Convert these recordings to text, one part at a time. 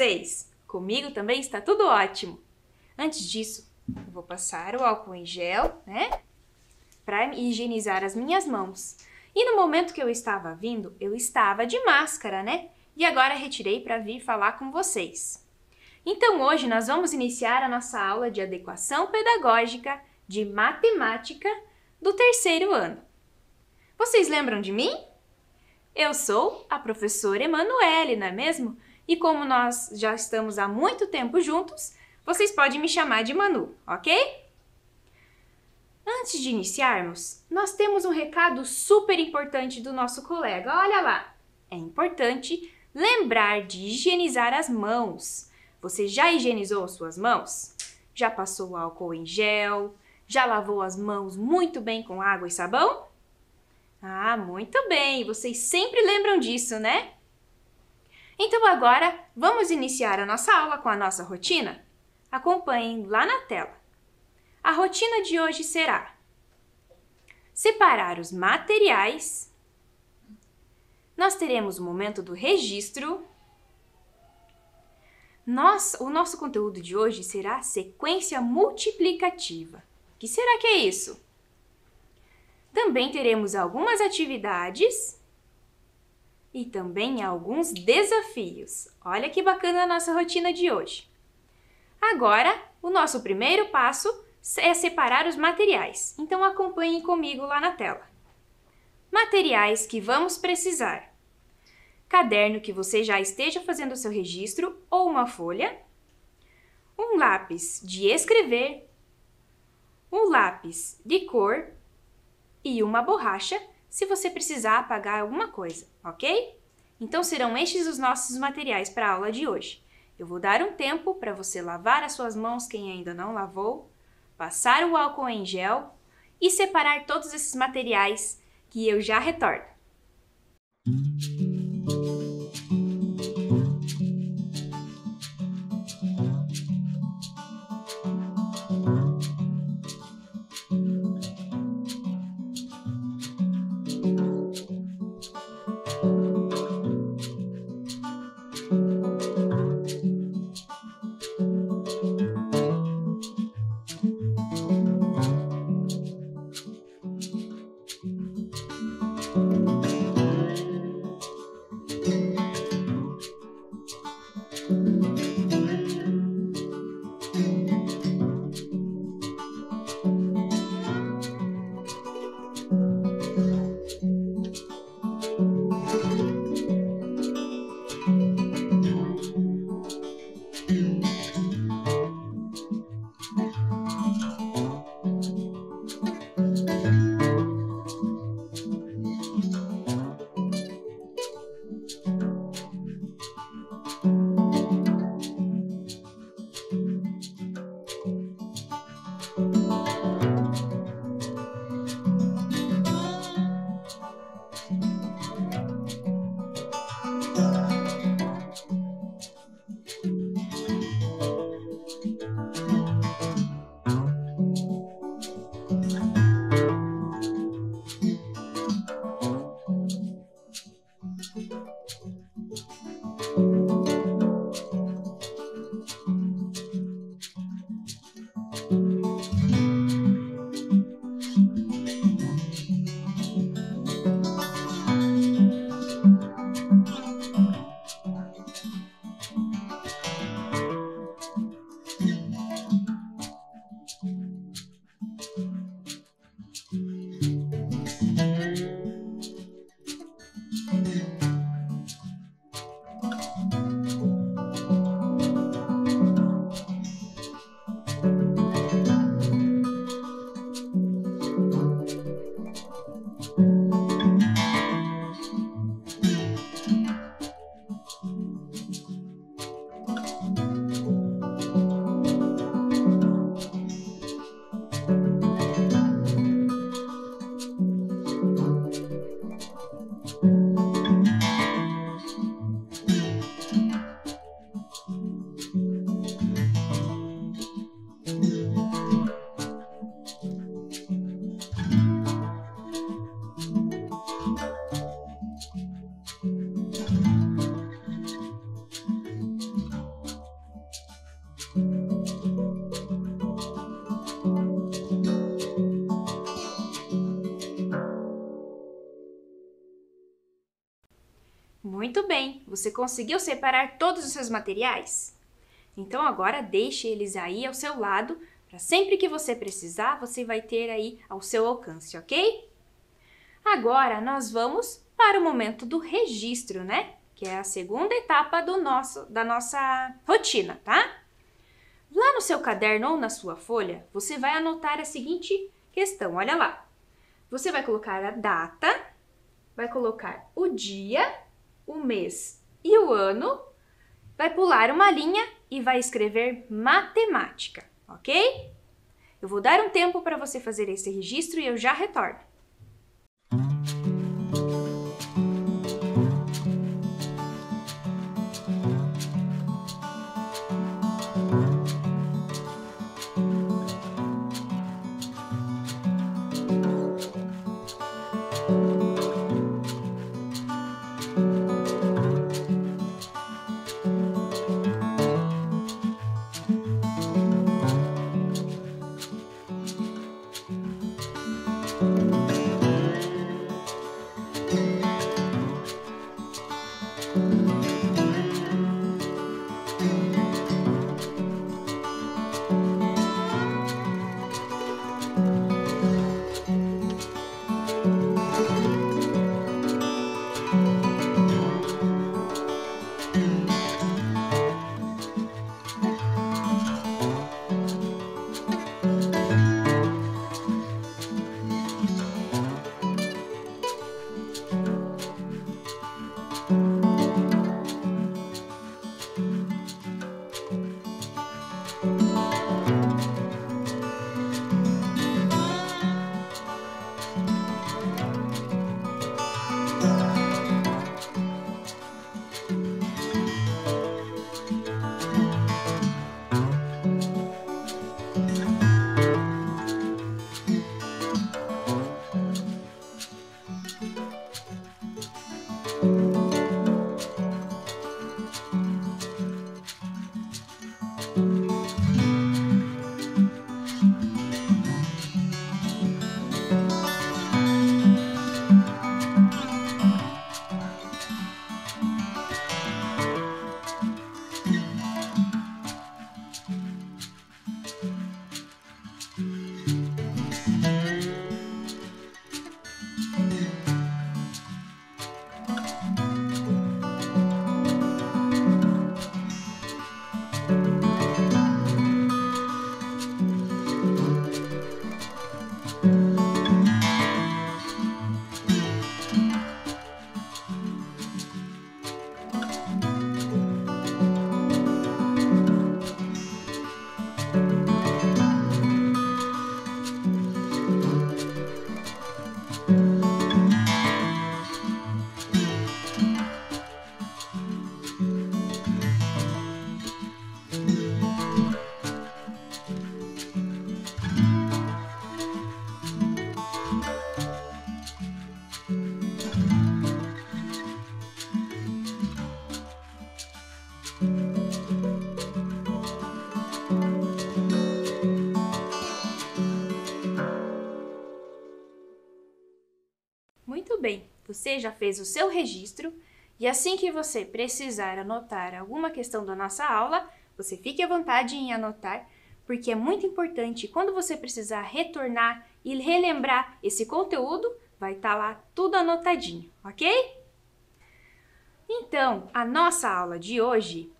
vocês? Comigo também está tudo ótimo. Antes disso, eu vou passar o álcool em gel, né? Para higienizar as minhas mãos. E no momento que eu estava vindo, eu estava de máscara, né? E agora retirei para vir falar com vocês. Então hoje nós vamos iniciar a nossa aula de adequação pedagógica de matemática do 3º ano. Vocês lembram de mim? Eu sou a professora Emanuele, não é mesmo? E como nós já estamos há muito tempo juntos, vocês podem me chamar de Manu, ok? Antes de iniciarmos, nós temos um recado super importante do nosso colega. Olha lá! É importante lembrar de higienizar as mãos. Você já higienizou as suas mãos? Já passou o álcool em gel? Já lavou as mãos muito bem com água e sabão? Ah, muito bem! Vocês sempre lembram disso, né? Então agora, vamos iniciar a nossa aula com a nossa rotina? Acompanhem lá na tela. A rotina de hoje será separar os materiais. Nós teremos o momento do registro. O nosso conteúdo de hoje será sequência multiplicativa. O que será que é isso? Também teremos algumas atividades e também alguns desafios. Olha que bacana a nossa rotina de hoje. Agora, o nosso primeiro passo é separar os materiais. Então, acompanhem comigo lá na tela. Materiais que vamos precisar. Caderno que você já esteja fazendo o seu registro ou uma folha. Um lápis de escrever. Um lápis de cor. E uma borracha, se você precisar apagar alguma coisa, ok? Então, serão estes os nossos materiais para a aula de hoje. Eu vou dar um tempo para você lavar as suas mãos, quem ainda não lavou, passar o álcool em gel e separar todos esses materiais que eu já retorno. Muito bem, você conseguiu separar todos os seus materiais? Então agora deixe eles aí ao seu lado, para sempre que você precisar, você vai ter aí ao seu alcance, ok? Agora nós vamos para o momento do registro, né? Que é a segunda etapa da nossa rotina, tá? Lá no seu caderno ou na sua folha, você vai anotar a seguinte questão, olha lá. Você vai colocar a data, vai colocar o dia, o mês e o ano, vai pular uma linha e vai escrever matemática, ok? Eu vou dar um tempo para você fazer esse registro e eu já retorno. Muito bem, você já fez o seu registro e assim que você precisar anotar alguma questão da nossa aula, você fique à vontade em anotar, porque é muito importante quando você precisar retornar e relembrar esse conteúdo, vai estar lá tudo anotadinho, ok? Então, a nossa aula de hoje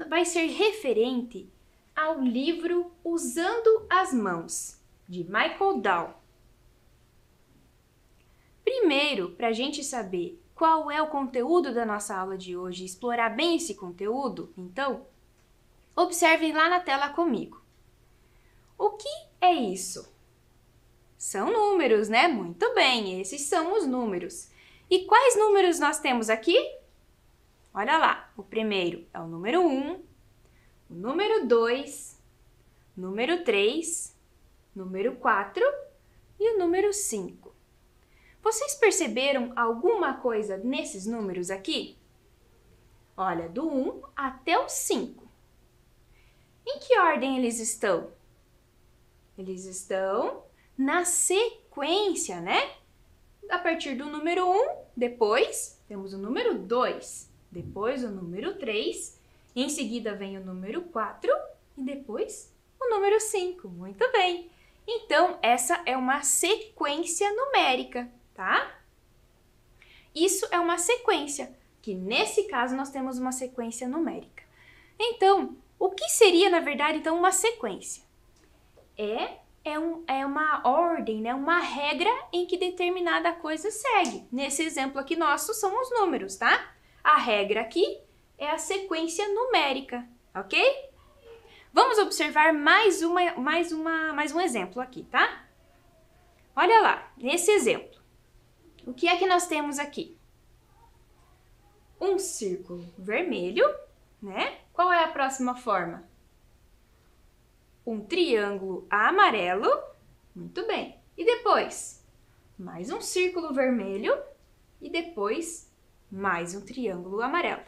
vai ser referente ao livro Usando as Mãos, de Michael Dell. Primeiro, para a gente saber qual é o conteúdo da nossa aula de hoje e explorar bem esse conteúdo, então, observem lá na tela comigo. O que é isso? São números, né? Muito bem, esses são os números. E quais números nós temos aqui? Olha lá, o primeiro é o número 1, o número 2, número 3, número 4 e o número 5. Vocês perceberam alguma coisa nesses números aqui? Olha, do 1 até o 5. Em que ordem eles estão? Eles estão na sequência, né? A partir do número 1, depois temos o número 2, depois o número 3, em seguida vem o número 4 e depois o número 5. Muito bem! Então, essa é uma sequência numérica, tá? Isso é uma sequência, que nesse caso nós temos uma sequência numérica. Então, o que seria, na verdade, então, uma sequência? É uma ordem, né? Uma regra em que determinada coisa segue. Nesse exemplo aqui nosso, são os números, tá? A regra aqui é a sequência numérica, ok? Vamos observar mais um exemplo aqui, tá? Olha lá, nesse exemplo. O que é que nós temos aqui? Um círculo vermelho, né? Qual é a próxima forma? Um triângulo amarelo. Muito bem. E depois? Mais um círculo vermelho e depois mais um triângulo amarelo.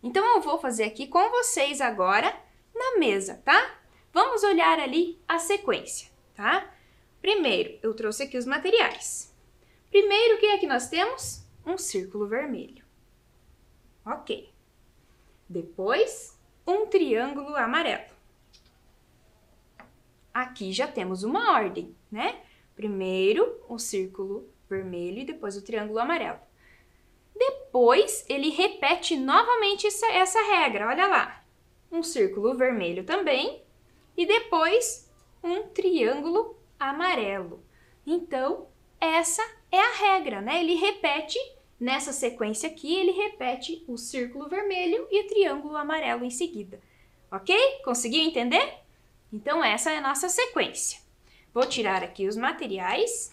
Então, eu vou fazer aqui com vocês agora na mesa, tá? Vamos olhar ali a sequência, tá? Primeiro, eu trouxe aqui os materiais. Primeiro, o que é que nós temos? Um círculo vermelho. Ok. Depois, um triângulo amarelo. Aqui já temos uma ordem, né? Primeiro, o círculo vermelho e depois o triângulo amarelo. Depois, ele repete novamente essa regra, olha lá. Um círculo vermelho também e depois um triângulo amarelo. Então, essa é a regra, né? Ele repete, nessa sequência aqui, ele repete o círculo vermelho e o triângulo amarelo em seguida. Ok? Conseguiu entender? Então, essa é a nossa sequência. Vou tirar aqui os materiais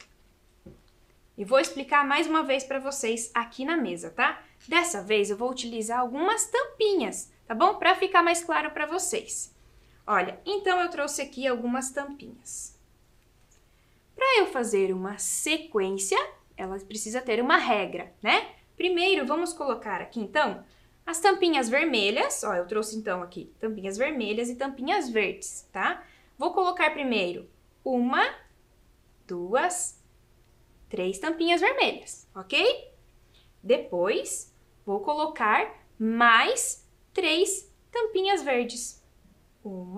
e vou explicar mais uma vez para vocês aqui na mesa, tá? Dessa vez, eu vou utilizar algumas tampinhas, tá bom? Para ficar mais claro para vocês. Olha, então eu trouxe aqui algumas tampinhas. Para eu fazer uma sequência, ela precisa ter uma regra, né? Primeiro, vamos colocar aqui, então, as tampinhas vermelhas. Ó, eu trouxe, então, aqui tampinhas vermelhas e tampinhas verdes, tá? Vou colocar primeiro 1, 2, 3 tampinhas vermelhas, ok? Depois, vou colocar mais 3 tampinhas verdes. 1,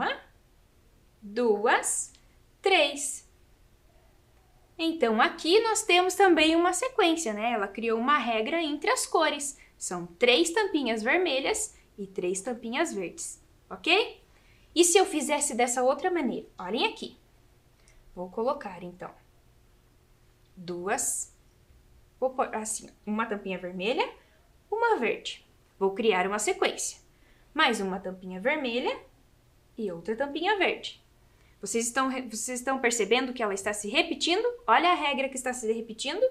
2, 3. Então, aqui nós temos também uma sequência, né? Ela criou uma regra entre as cores. São 3 tampinhas vermelhas e 3 tampinhas verdes, ok? E se eu fizesse dessa outra maneira? Olhem aqui. Vou colocar, então, vou pôr assim, uma tampinha vermelha, uma verde. Vou criar uma sequência. Mais uma tampinha vermelha e outra tampinha verde. Vocês estão percebendo que ela está se repetindo? Olha a regra que está se repetindo.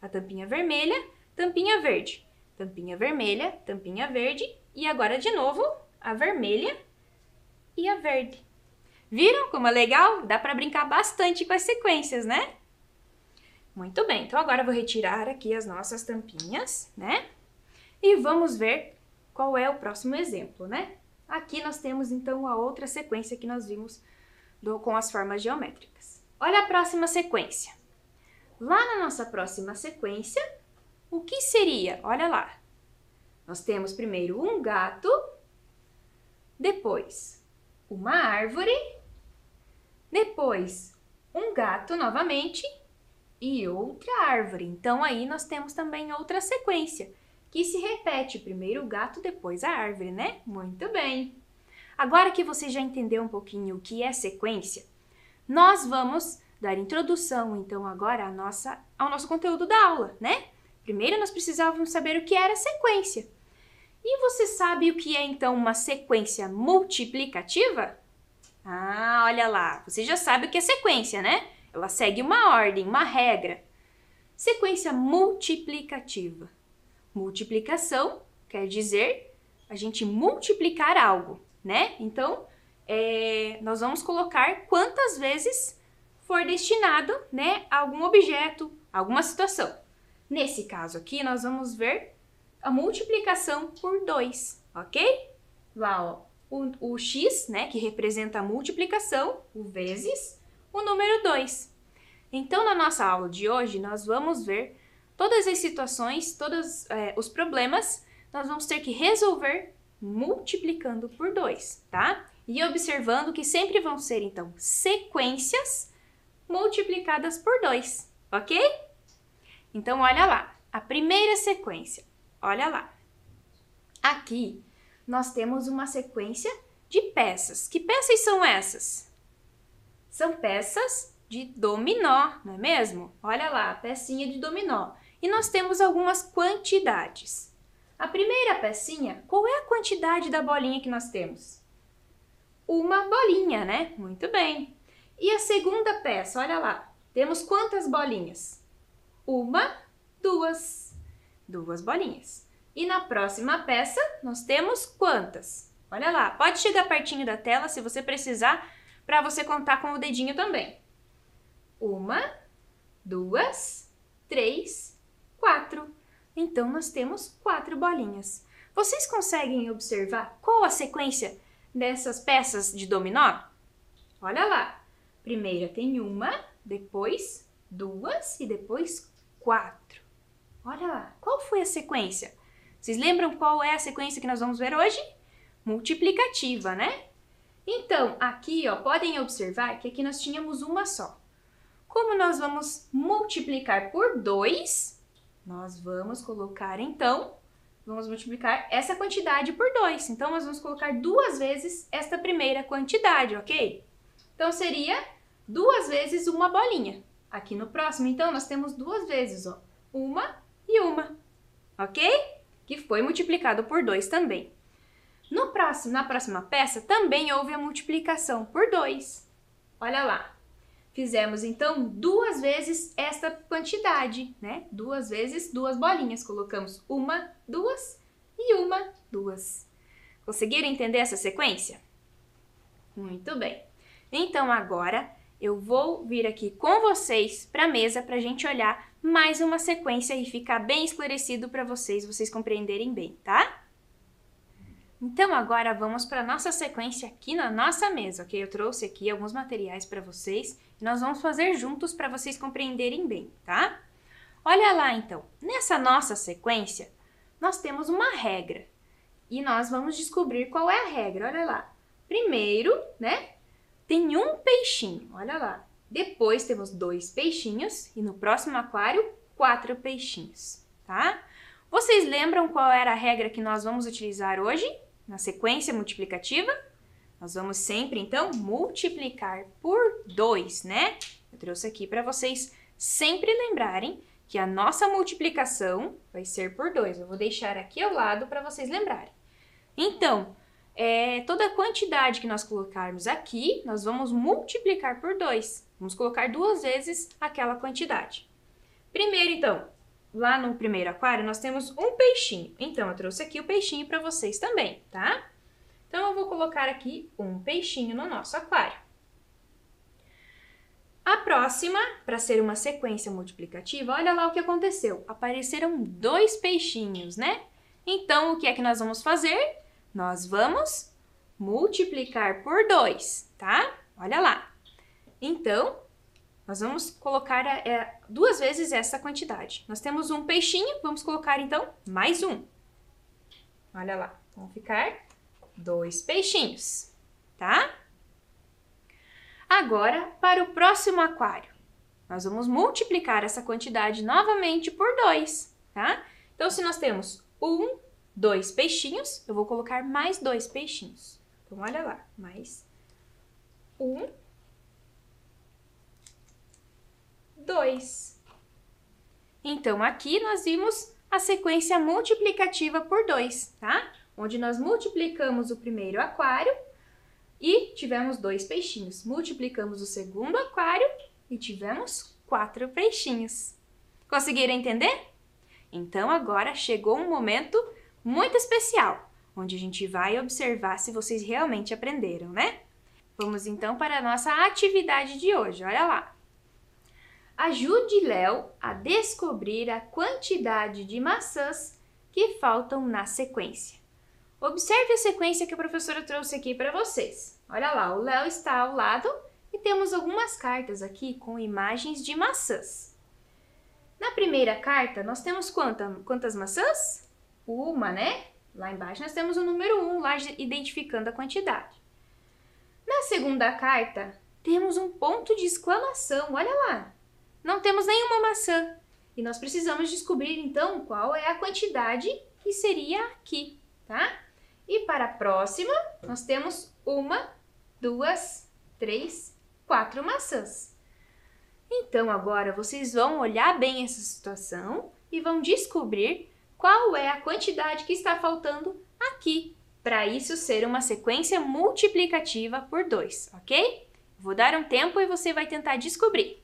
A tampinha vermelha, tampinha verde. Tampinha vermelha, tampinha verde. E agora, de novo, a vermelha e a verde. Viram como é legal? Dá para brincar bastante com as sequências, né? Muito bem, então agora eu vou retirar aqui as nossas tampinhas, né? E vamos ver qual é o próximo exemplo, né? Aqui nós temos, então, a outra sequência que nós vimos com as formas geométricas. Olha a próxima sequência. Lá na nossa próxima sequência, o que seria? Olha lá. Nós temos primeiro um gato, depois uma árvore, depois um gato novamente e outra árvore. Então, aí nós temos também outra sequência, que se repete, primeiro o gato, depois a árvore, né? Muito bem! Agora que você já entendeu um pouquinho o que é sequência, nós vamos dar introdução, então, agora ao nosso conteúdo da aula, né? Primeiro, nós precisávamos saber o que era sequência. E você sabe o que é, então, uma sequência multiplicativa? Ah, olha lá, você já sabe o que é sequência, né? Ela segue uma ordem, uma regra. Sequência multiplicativa. Multiplicação quer dizer a gente multiplicar algo, né? Então, nós vamos colocar quantas vezes for destinado, né, a algum objeto, alguma situação. Nesse caso aqui, nós vamos ver a multiplicação por 2, ok? Lá, ó, o x, né, que representa a multiplicação, o vezes o número 2. Então, na nossa aula de hoje, nós vamos ver todas as situações, todos os problemas, nós vamos ter que resolver multiplicando por 2, tá? E observando que sempre vão ser, então, sequências multiplicadas por 2, ok? Então, olha lá, a primeira sequência, olha lá. Aqui, nós temos uma sequência de peças. Que peças são essas? São peças de dominó, não é mesmo? Olha lá, pecinha de dominó. E nós temos algumas quantidades. A primeira pecinha, qual é a quantidade da bolinha que nós temos? Uma bolinha, né? Muito bem. E a segunda peça, olha lá, temos quantas bolinhas? Uma, duas. Duas bolinhas. E na próxima peça, nós temos quantas? Olha lá, pode chegar pertinho da tela se você precisar, para você contar com o dedinho também. Uma, duas, três, quatro. Então, nós temos 4 bolinhas. Vocês conseguem observar qual a sequência dessas peças de dominó? Olha lá. Primeiro tem uma, depois 2 e depois 4. Olha lá. Qual foi a sequência? Vocês lembram qual é a sequência que nós vamos ver hoje? Multiplicativa, né? Então, aqui, ó, podem observar que aqui nós tínhamos uma só. Como nós vamos multiplicar por 2, nós vamos colocar, então, vamos multiplicar essa quantidade por 2. Então, nós vamos colocar 2 vezes esta primeira quantidade, ok? Então, seria 2 vezes uma bolinha. Aqui no próximo, então, nós temos 2 vezes, ó, uma e uma, ok? Que foi multiplicado por 2 também. Na próxima peça, também houve a multiplicação por 2. Olha lá. Fizemos, então, 2 vezes esta quantidade, né? 2 vezes 2 bolinhas. Colocamos uma, duas e uma, duas. Conseguiram entender essa sequência? Muito bem. Então, agora, eu vou vir aqui com vocês para a mesa para a gente olhar mais uma sequência e ficar bem esclarecido para vocês compreenderem bem, tá? Então, agora vamos para a nossa sequência aqui na nossa mesa, ok? Eu trouxe aqui alguns materiais para vocês e nós vamos fazer juntos para vocês compreenderem bem, tá? Olha lá, então. Nessa nossa sequência, nós temos uma regra e nós vamos descobrir qual é a regra. Olha lá. Primeiro, né, tem um peixinho, olha lá. Depois temos 2 peixinhos e no próximo aquário, 4 peixinhos, tá? Vocês lembram qual era a regra que nós vamos utilizar hoje? Na sequência multiplicativa, nós vamos sempre, então, multiplicar por 2, né? Eu trouxe aqui para vocês sempre lembrarem que a nossa multiplicação vai ser por 2. Eu vou deixar aqui ao lado para vocês lembrarem. Então, toda a quantidade que nós colocarmos aqui, nós vamos multiplicar por 2. Vamos colocar 2 vezes aquela quantidade. Primeiro, então, lá no primeiro aquário, nós temos um peixinho. Então, eu trouxe aqui o peixinho para vocês também, tá? Então, eu vou colocar aqui um peixinho no nosso aquário. A próxima, para ser uma sequência multiplicativa, olha lá o que aconteceu. Apareceram 2 peixinhos, né? Então, o que é que nós vamos fazer? Nós vamos multiplicar por 2, tá? Olha lá. Então, nós vamos colocar 2 vezes essa quantidade. Nós temos um peixinho, vamos colocar, então, mais um. Olha lá, vão ficar 2 peixinhos, tá? Agora, para o próximo aquário, nós vamos multiplicar essa quantidade novamente por 2, tá? Então, se nós temos 2 peixinhos, eu vou colocar mais 2 peixinhos. Então, olha lá, mais 2. Então, aqui nós vimos a sequência multiplicativa por 2, tá? Onde nós multiplicamos o primeiro aquário e tivemos 2 peixinhos. Multiplicamos o segundo aquário e tivemos 4 peixinhos. Conseguiram entender? Então, agora chegou um momento muito especial, onde a gente vai observar se vocês realmente aprenderam, né? Vamos, então, para a nossa atividade de hoje. Olha lá. Ajude Léo a descobrir a quantidade de maçãs que faltam na sequência. Observe a sequência que a professora trouxe aqui para vocês. Olha lá, o Léo está ao lado e temos algumas cartas aqui com imagens de maçãs. Na primeira carta, nós temos quantas maçãs? Uma, né? Lá embaixo nós temos o número 1, lá identificando a quantidade. Na segunda carta, temos um ponto de exclamação, olha lá. Não temos nenhuma maçã. E nós precisamos descobrir, então, qual é a quantidade que seria aqui, tá? E para a próxima, nós temos 1, 2, 3, 4 maçãs. Então, agora, vocês vão olhar bem essa situação e vão descobrir qual é a quantidade que está faltando aqui, para isso ser uma sequência multiplicativa por 2, ok? Vou dar um tempo e você vai tentar descobrir.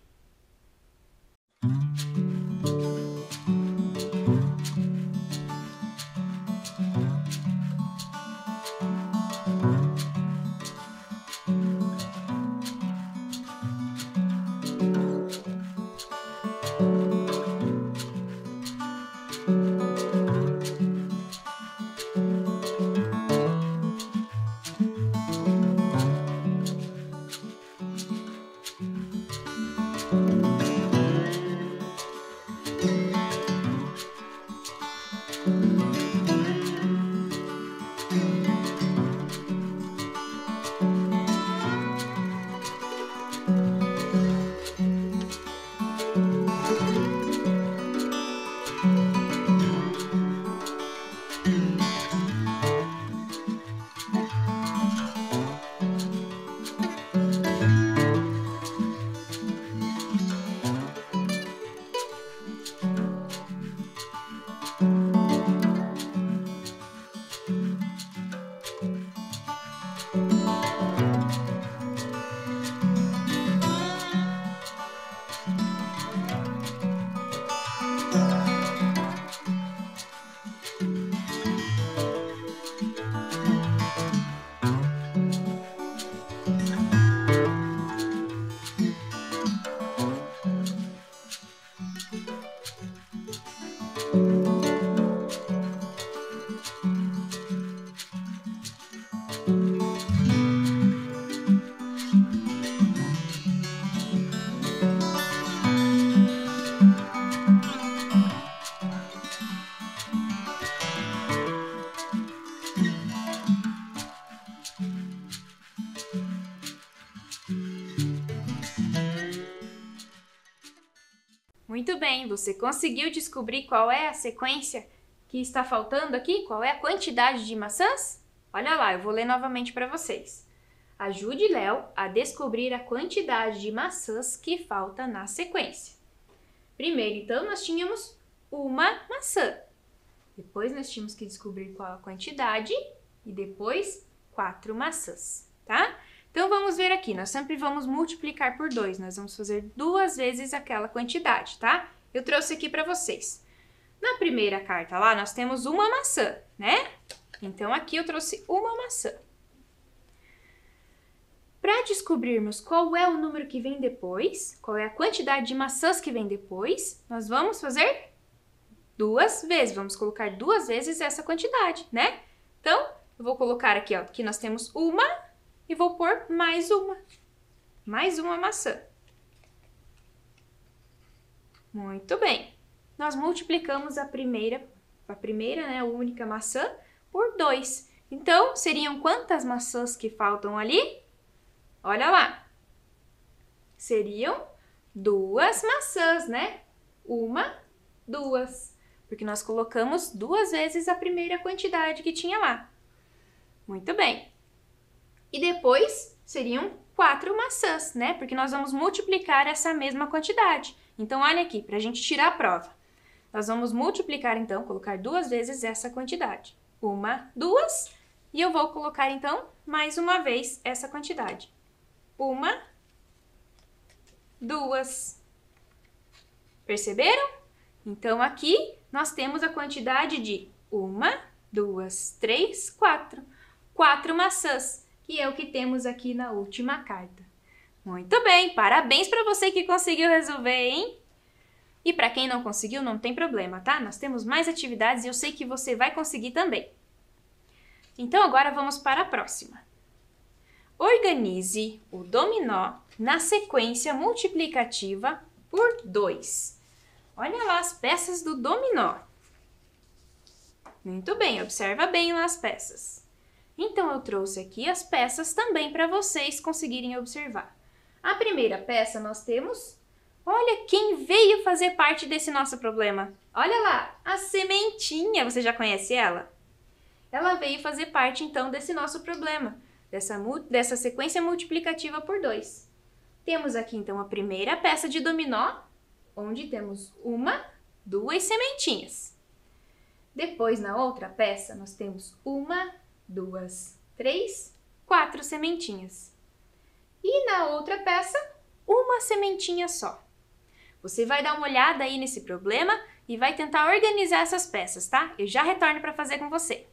Muito bem, você conseguiu descobrir qual é a sequência que está faltando aqui? Qual é a quantidade de maçãs? Olha lá, eu vou ler novamente para vocês. Ajude Léo a descobrir a quantidade de maçãs que falta na sequência. Primeiro, então, nós tínhamos uma maçã. Depois, nós tínhamos que descobrir qual a quantidade e depois 4 maçãs, tá? Então, vamos ver aqui, nós sempre vamos multiplicar por 2, nós vamos fazer 2 vezes aquela quantidade, tá? Eu trouxe aqui para vocês. Na primeira carta lá, nós temos uma maçã, né? Então, aqui eu trouxe uma maçã. Para descobrirmos qual é o número que vem depois, qual é a quantidade de maçãs que vem depois, nós vamos fazer 2 vezes, vamos colocar 2 vezes essa quantidade, né? Então, eu vou colocar aqui, ó, que nós temos uma e vou pôr mais uma maçã. Muito bem. Nós multiplicamos a primeira, né, a única maçã, por 2. Então, seriam quantas maçãs que faltam ali? Olha lá. Seriam 2 maçãs, né? 1, 2. Porque nós colocamos 2 vezes a primeira quantidade que tinha lá. Muito bem. E depois seriam 4 maçãs, né? Porque nós vamos multiplicar essa mesma quantidade. Então, olha aqui, para a gente tirar a prova. Nós vamos multiplicar, então, colocar 2 vezes essa quantidade. 1, 2, e eu vou colocar, então, mais uma vez essa quantidade. 1, 2. Perceberam? Então, aqui nós temos a quantidade de 1, 2, 3, 4. 4 maçãs, que é o que temos aqui na última carta. Muito bem, parabéns para você que conseguiu resolver, hein? E para quem não conseguiu, não tem problema, tá? Nós temos mais atividades e eu sei que você vai conseguir também. Então, agora vamos para a próxima. Organize o dominó na sequência multiplicativa por 2. Olha lá as peças do dominó. Muito bem, observa bem lá as peças. Então, eu trouxe aqui as peças também para vocês conseguirem observar. A primeira peça nós temos... Olha quem veio fazer parte desse nosso problema. Olha lá, a sementinha. Você já conhece ela? Ela veio fazer parte, então, desse nosso problema, dessa sequência multiplicativa por 2. Temos aqui, então, a primeira peça de dominó, onde temos 1, 2 sementinhas. Depois, na outra peça, nós temos 1, 2, 3, 4 sementinhas. E na outra peça, uma sementinha só. Você vai dar uma olhada aí nesse problema e vai tentar organizar essas peças, tá? Eu já retorno para fazer com você.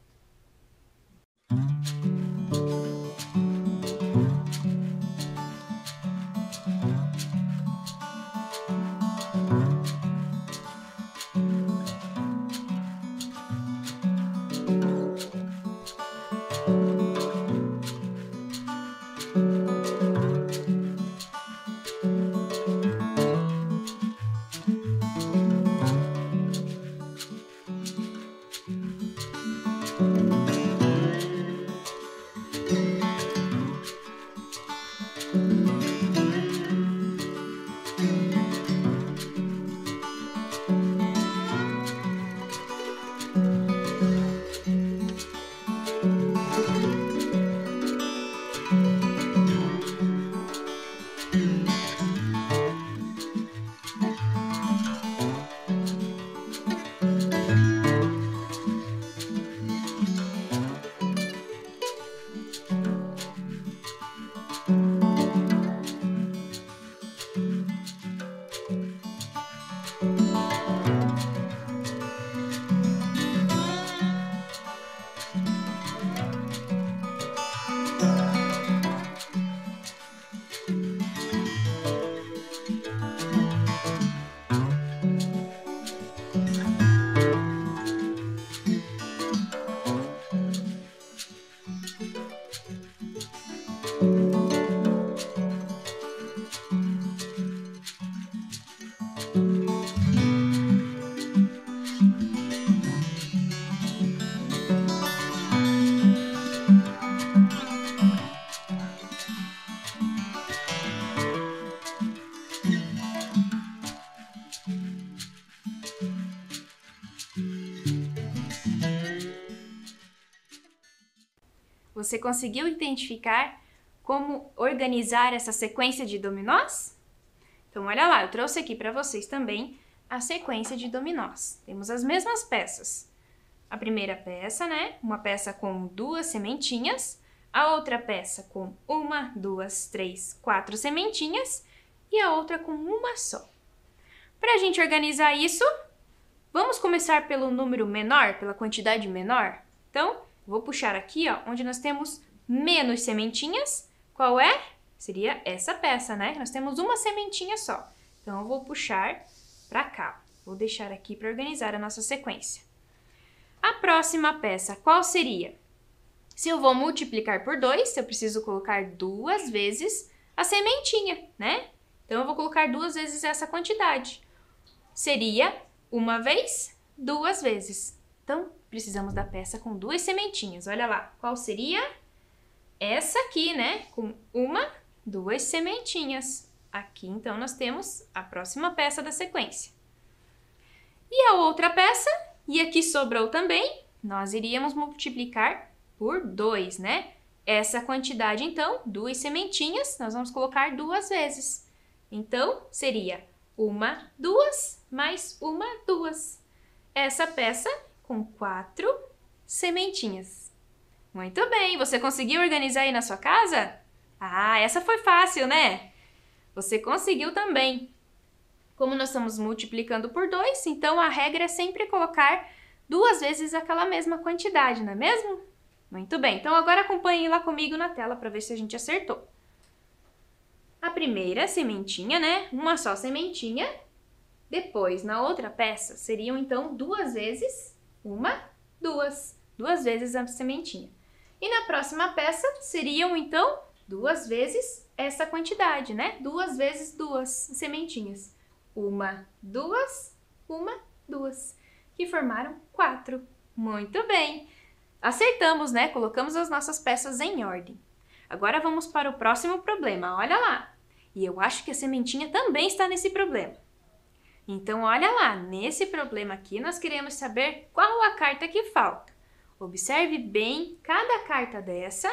Você conseguiu identificar como organizar essa sequência de dominós? Então, olha lá, eu trouxe aqui para vocês também a sequência de dominós. Temos as mesmas peças. A primeira peça, né? Uma peça com 2 sementinhas. A outra peça com 1, 2, 3, 4 sementinhas. E a outra com uma só. Para a gente organizar isso, vamos começar pelo número menor, pela quantidade menor? Então, vou puxar aqui, ó, onde nós temos menos sementinhas. Qual é? Seria essa peça, né? Nós temos uma sementinha só. Então, eu vou puxar para cá. Vou deixar aqui para organizar a nossa sequência. A próxima peça, qual seria? Se eu vou multiplicar por 2, eu preciso colocar 2 vezes a sementinha, né? Então, eu vou colocar 2 vezes essa quantidade. Seria 1 vez, 2 vezes. Então, precisamos da peça com 2 sementinhas. Olha lá, qual seria? Essa aqui, né? Com 1, 2 sementinhas. Aqui, então, nós temos a próxima peça da sequência. E a outra peça, e aqui sobrou também, nós iríamos multiplicar por 2, né? Essa quantidade, então, 2 sementinhas, nós vamos colocar 2 vezes. Então, seria 1, 2, mais 1, 2. Essa peça com 4 sementinhas. Muito bem, você conseguiu organizar aí na sua casa? Ah, essa foi fácil, né? Você conseguiu também. Como nós estamos multiplicando por 2, então a regra é sempre colocar 2 vezes aquela mesma quantidade, não é mesmo? Muito bem, então agora acompanhe lá comigo na tela para ver se a gente acertou. A primeira sementinha, né? Uma só sementinha. Depois, na outra peça, seriam então 2 vezes 1, 2. 2 vezes a sementinha. E na próxima peça, seriam então 2 vezes essa quantidade, né? 2 vezes 2 sementinhas. 1, 2, uma, duas, que formaram 4. Muito bem! Acertamos, né? Colocamos as nossas peças em ordem. Agora vamos para o próximo problema, olha lá. E eu acho que a sementinha também está nesse problema. Então, olha lá, nesse problema aqui nós queremos saber qual a carta que falta. Observe bem cada carta dessa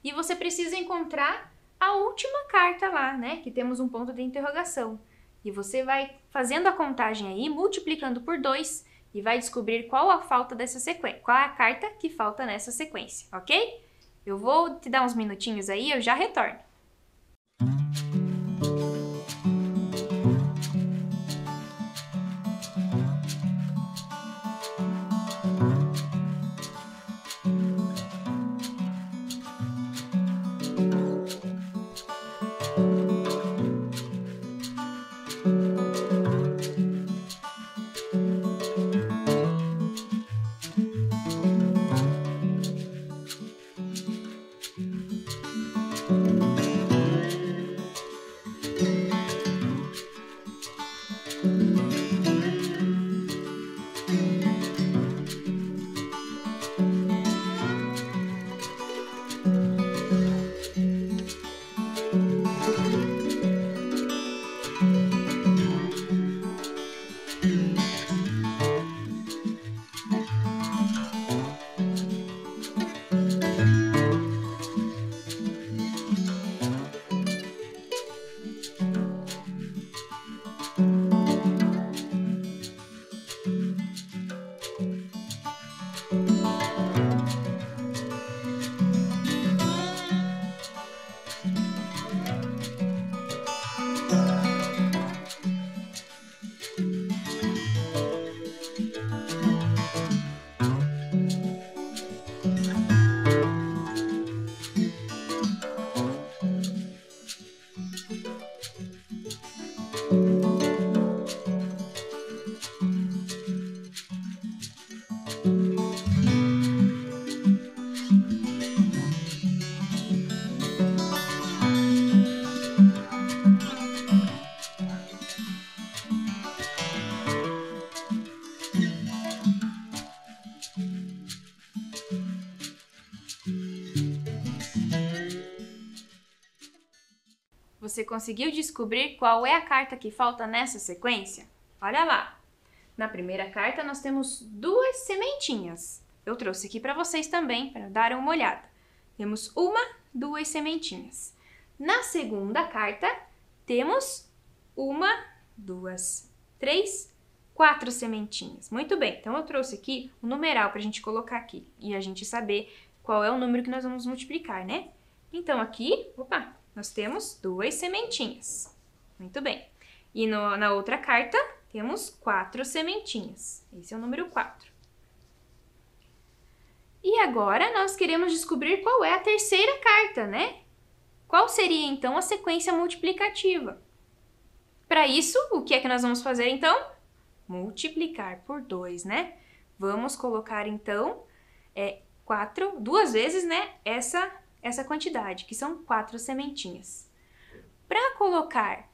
e você precisa encontrar a última carta lá, né? Que temos um ponto de interrogação. E você vai fazendo a contagem aí, multiplicando por 2 e vai descobrir qual a falta dessa sequência, qual é a carta que falta nessa sequência, ok? Eu vou te dar uns minutinhos aí, eu já retorno. Você conseguiu descobrir qual é a carta que falta nessa sequência? Olha lá! Na primeira carta nós temos 2 sementinhas. Eu trouxe aqui para vocês também, para darem uma olhada. Temos 1, 2 sementinhas. Na segunda carta, temos 1, 2, 3, 4 sementinhas. Muito bem, então eu trouxe aqui o numeral para a gente colocar aqui e a gente saber qual é o número que nós vamos multiplicar, né? Então aqui, nós temos 2 sementinhas. Muito bem. E na outra carta, temos 4 sementinhas. Esse é o número 4. E agora, nós queremos descobrir qual é a terceira carta, né? Qual seria, então, a sequência multiplicativa? Para isso, o que é que nós vamos fazer, então? Multiplicar por 2, né? Vamos colocar, então, 2 vezes, né, essa quantidade, que são 4 sementinhas. Para colocar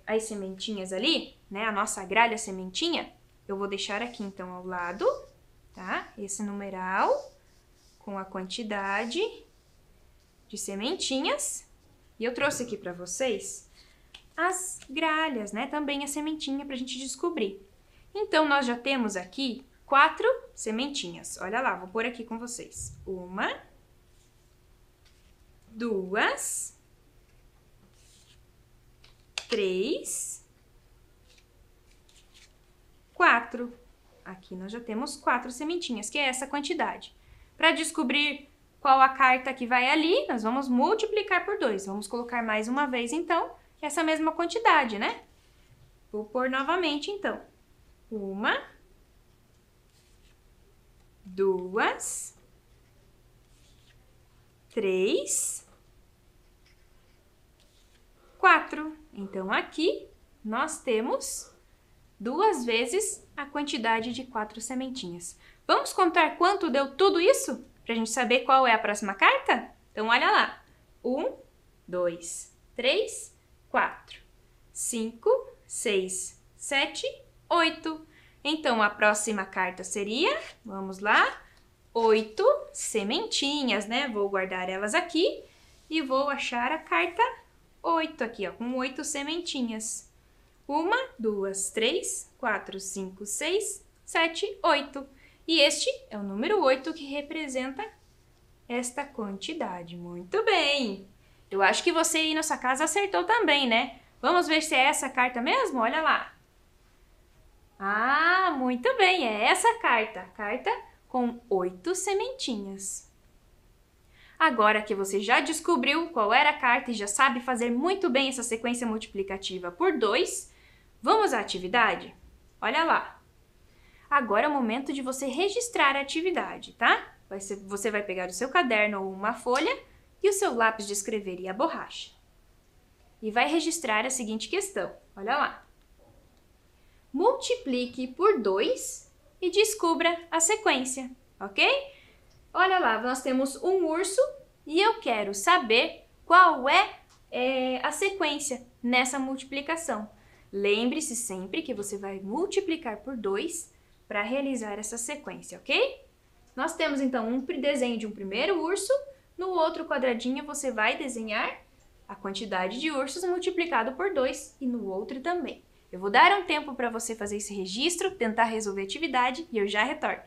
as sementinhas ali, né, a nossa gralha sementinha, eu vou deixar aqui, então, ao lado, tá? Esse numeral com a quantidade de sementinhas. E eu trouxe aqui para vocês as gralhas, né, também a sementinha para a gente descobrir. Então, nós já temos aqui 4 sementinhas. Olha lá, vou pôr aqui com vocês. 1, 2, 3, 4. Aqui nós já temos 4 sementinhas, que é essa quantidade. Para descobrir qual a carta que vai ali, nós vamos multiplicar por 2. Vamos colocar mais uma vez, então, essa mesma quantidade, né? Vou pôr novamente, então. 1, 2, 3, 4. Então, aqui nós temos 2 vezes a quantidade de 4 sementinhas. Vamos contar quanto deu tudo isso? Para a gente saber qual é a próxima carta? Então, olha lá. 1, 2, 3, 4, 5, 6, 7, 8. Então, a próxima carta seria, vamos lá, 8 sementinhas, né? Vou guardar elas aqui e vou achar a carta 8 aqui, ó, com 8 sementinhas. 1, 2, 3, 4, 5, 6, 7, 8. E este é o número 8 que representa esta quantidade. Muito bem! Eu acho que você aí na sua casa acertou também, né? Vamos ver se é essa carta mesmo? Olha lá. Ah, muito bem, é essa carta. A carta com 8 sementinhas. Agora que você já descobriu qual era a carta e já sabe fazer muito bem essa sequência multiplicativa por 2, vamos à atividade? Olha lá. Agora é o momento de você registrar a atividade, tá? Você vai pegar o seu caderno ou uma folha e o seu lápis de escrever e a borracha. E vai registrar a seguinte questão. Olha lá. Multiplique por 2 e descubra a sequência, ok? Olha lá, nós temos um urso e eu quero saber qual é a sequência nessa multiplicação. Lembre-se sempre que você vai multiplicar por 2 para realizar essa sequência, ok? Nós temos então um desenho de um primeiro urso, no outro quadradinho você vai desenhar a quantidade de ursos multiplicado por 2 e no outro também. Eu vou dar um tempo para você fazer esse registro, tentar resolver a atividade e eu já retorno.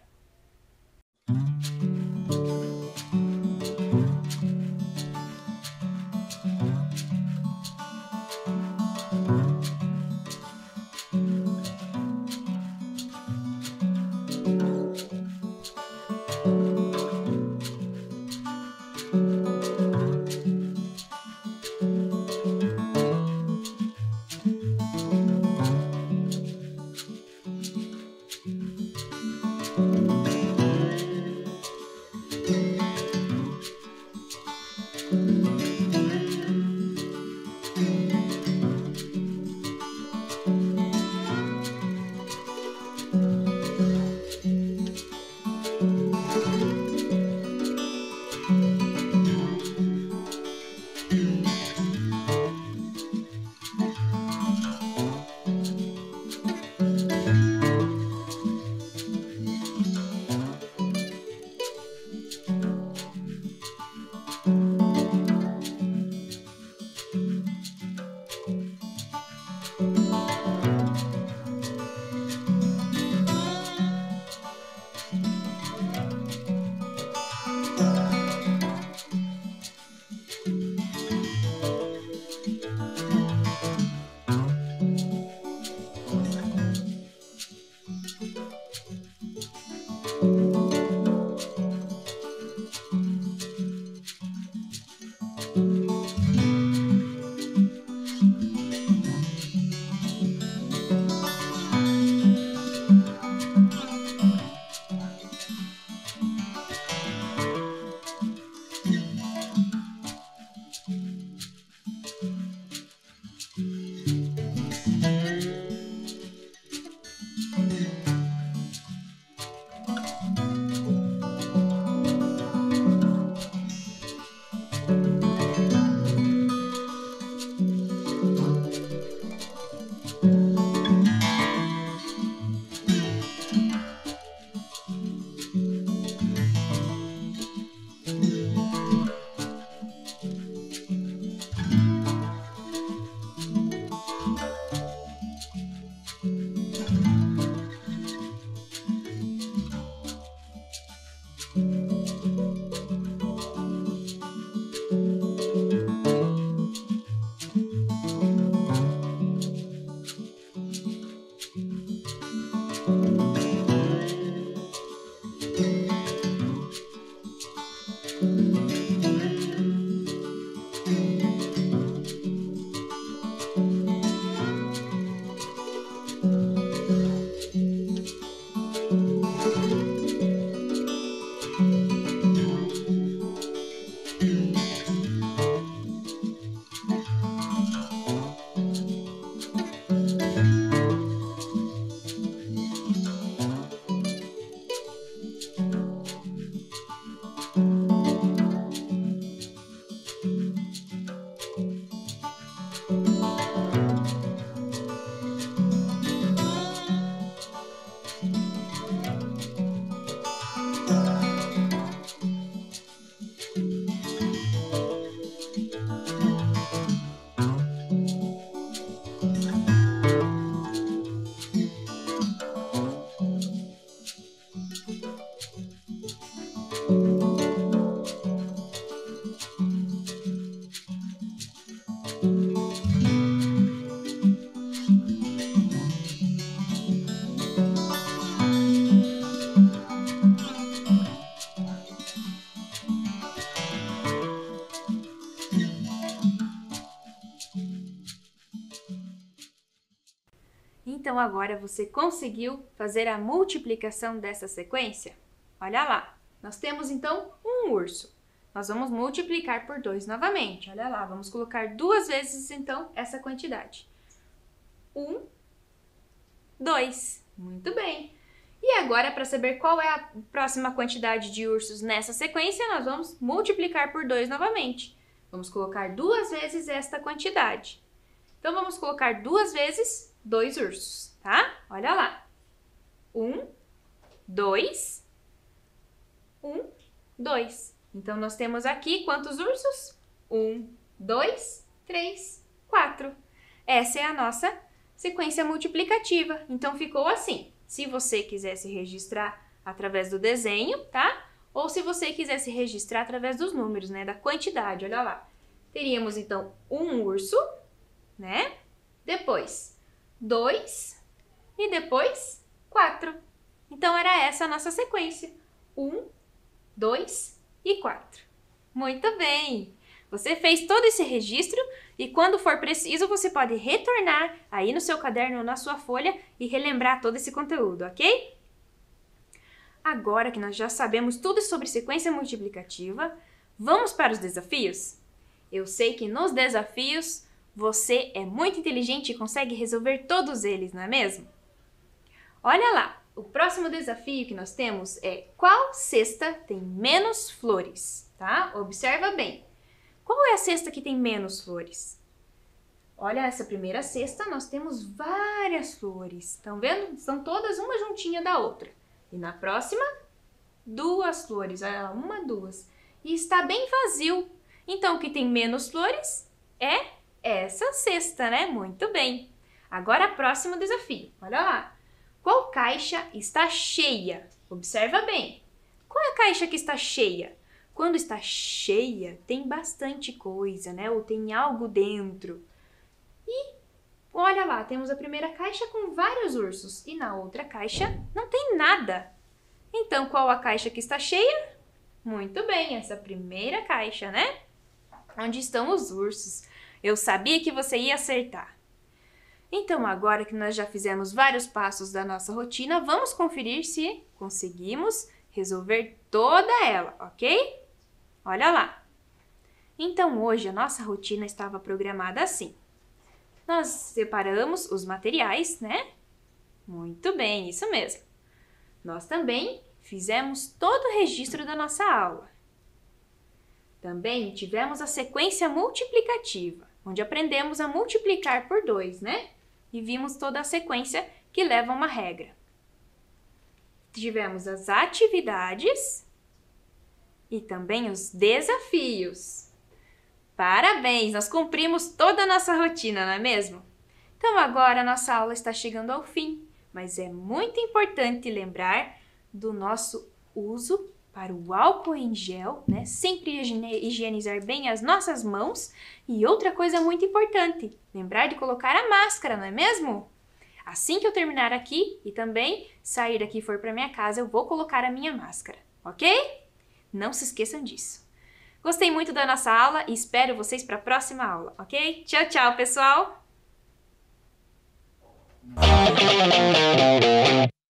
Então, agora você conseguiu fazer a multiplicação dessa sequência? Olha lá, nós temos então um urso. Nós vamos multiplicar por 2 novamente. Olha lá, vamos colocar 2 vezes então essa quantidade. 1, 2. Muito bem. E agora, para saber qual é a próxima quantidade de ursos nessa sequência, nós vamos multiplicar por 2 novamente. Vamos colocar 2 vezes esta quantidade. Então, vamos colocar 2 vezes 2 ursos, tá? Olha lá. 1, 2, 1, 2. Então, nós temos aqui quantos ursos? 1, 2, 3, 4. Essa é a nossa sequência multiplicativa. Então, ficou assim. Se você quisesse registrar através do desenho, tá? Ou se você quisesse registrar através dos números, né? Da quantidade, olha lá. Teríamos, então, um urso, né? Depois, 2 e depois 4. Então, era essa a nossa sequência. 1, 2 e 4. Muito bem! Você fez todo esse registro e quando for preciso, você pode retornar aí no seu caderno ou na sua folha e relembrar todo esse conteúdo, ok? Agora que nós já sabemos tudo sobre sequência multiplicativa, vamos para os desafios? Eu sei que nos desafios você é muito inteligente e consegue resolver todos eles, não é mesmo? Olha lá, o próximo desafio que nós temos é qual cesta tem menos flores, tá? Observa bem. Qual é a cesta que tem menos flores? Olha, essa primeira cesta nós temos várias flores. Estão vendo? São todas uma juntinha da outra. E na próxima, 2 flores. Olha lá, 1, 2. E está bem vazio. Então, o que tem menos flores é essa cesta, né? Muito bem. Agora, próximo desafio. Olha lá. Qual caixa está cheia? Observa bem. Qual é a caixa que está cheia? Quando está cheia, tem bastante coisa, né? Ou tem algo dentro. E olha lá, temos a primeira caixa com vários ursos e na outra caixa não tem nada. Então, qual a caixa que está cheia? Muito bem, essa primeira caixa, né? Onde estão os ursos. Eu sabia que você ia acertar. Então, agora que nós já fizemos vários passos da nossa rotina, vamos conferir se conseguimos resolver toda ela, ok? Olha lá. Então, hoje a nossa rotina estava programada assim. Nós separamos os materiais, né? Muito bem, isso mesmo. Nós também fizemos todo o registro da nossa aula. Também tivemos a sequência multiplicativa, onde aprendemos a multiplicar por 2, né? E vimos toda a sequência que leva a uma regra. Tivemos as atividades e também os desafios. Parabéns! Nós cumprimos toda a nossa rotina, não é mesmo? Então agora a nossa aula está chegando ao fim, mas é muito importante lembrar do nosso uso para o álcool em gel, né? Sempre higienizar bem as nossas mãos e outra coisa muito importante, lembrar de colocar a máscara, não é mesmo? Assim que eu terminar aqui e também sair daqui e for para minha casa, eu vou colocar a minha máscara, ok? Não se esqueçam disso. Gostei muito da nossa aula e espero vocês para a próxima aula, ok? Tchau, tchau, pessoal!